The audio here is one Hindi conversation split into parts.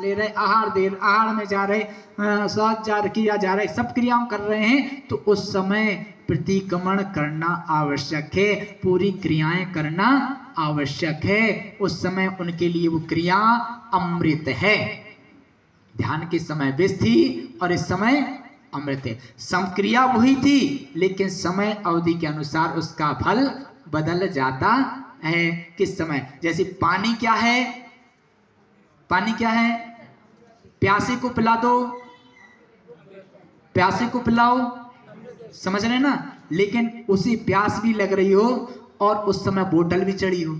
ले रहे, आहार में जा रहे, श्वास किया जा रहा है, सब क्रियाओं कर रहे हैं, तो उस समय प्रतिक्रमण करना आवश्यक है, पूरी क्रियाएं करना आवश्यक है। उस समय उनके लिए वो क्रिया अमृत है। ध्यान के समय विष थी और इस समय अमृत है। समक्रिया वही थी, लेकिन समय अवधि के अनुसार उसका फल बदल जाता है। किस समय? जैसे पानी क्या है? पानी क्या है? प्यासे को पिला दो, प्यासे को पिलाओ, समझ रहे ना। लेकिन उसी प्यास भी लग रही हो और उस समय बोतल भी चढ़ी हो,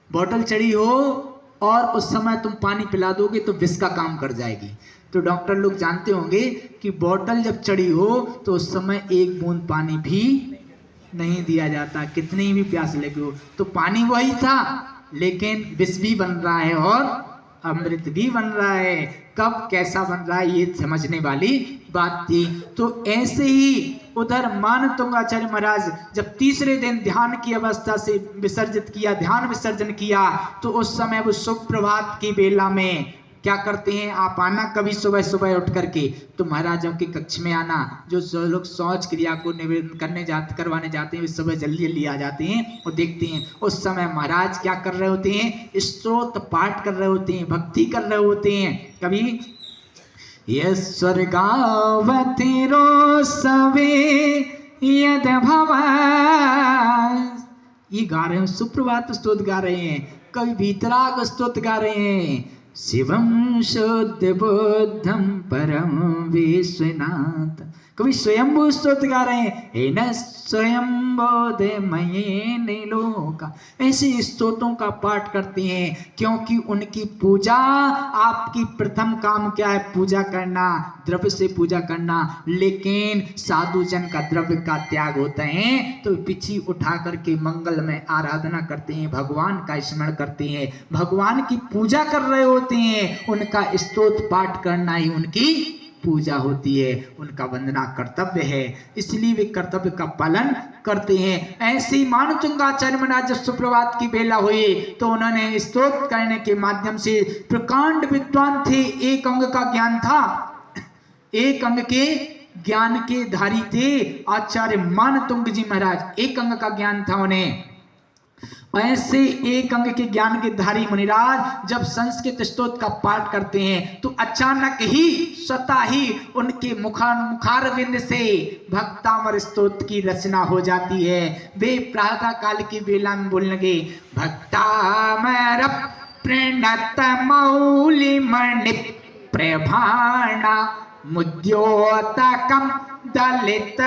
बोतल चढ़ी हो और उस समय तुम पानी पिला दोगे तो विष का काम कर जाएगी। तो डॉक्टर लोग जानते होंगे कि बोतल जब चढ़ी हो तो उस समय एक बूंद पानी भी नहीं दिया जाता, कितनी भी प्यास लगी हो। तो पानी वही था, लेकिन विष भी बन रहा है और अमृत भी बन रहा है। कब कैसा बन रहा है ये समझने वाली बात थी। तो ऐसे ही उधर मानतुंगाचार्य महाराज जब तीसरे दिन ध्यान की अवस्था से विसर्जित किया, ध्यान विसर्जन किया, तो उस समय वो सुप्रभात की बेला में क्या करते हैं, आप आना कभी सुबह सुबह उठ करके, तो महाराजों के कक्ष में आना। जो लोग शौच क्रिया को निवेदन करवाने जाते हैं, वे सुबह जल्दी जल्दी आ जाते हैं और देखते हैं उस समय महाराज क्या कर रहे होते हैं, स्तोत्र पाठ कर रहे होते हैं, भक्ति कर रहे होते हैं। कभी ये स्वर्गावती रोसवे यद भवा, ये गा रहे हैं, सुप्रभात स्तोत्र गा रहे हैं, कभी भीतराग स्तोत्र गा रहे हैं, शिवम शुद्ध बुद्धम परम विश्वनाथ, कभी स्वयंभू स्तोत्र गा रहे हैं, हे न स्वयंबोधमये लोका। ऐसे स्तोत्रों का पाठ करते हैं, क्योंकि उनकी पूजा, आपकी प्रथम काम क्या है? पूजा करना, द्रव्य से पूजा करना। लेकिन साधु जन का द्रव्य का त्याग होता है, तो पीछे उठा करके मंगल में आराधना करते हैं, भगवान का स्मरण करते हैं, भगवान की पूजा कर रहे होते हैं। उनका स्तोत्र पाठ करना ही उनकी पूजा होती है, उनका वंदना कर्तव्य है, इसलिए वे कर्तव्य का पालन करते हैं। ऐसे ही मानतुंगाचार्य महाराज जब सुप्रभात की बेला हुई तो उन्होंने स्तोत्र करने के माध्यम से, प्रकांड विद्वान थे, एक अंग का ज्ञान था, एक अंग के ज्ञान के धारी थे आचार्य मानतुंग जी महाराज, एक अंग का ज्ञान था उन्हें। ऐसे एक अंग के ज्ञान के धारी मुनिराज जब संस्कृत स्तोत्र का पाठ करते हैं तो अचानक ही स्वतः ही उनके मुखारविंद से भक्तामर स्तोत्र की रचना हो जाती है। वे प्रातः काल की बेला में बोलने लगे, भक्तामर प्रणत मौलि मणि प्रभाणा मुद्योतकम दलित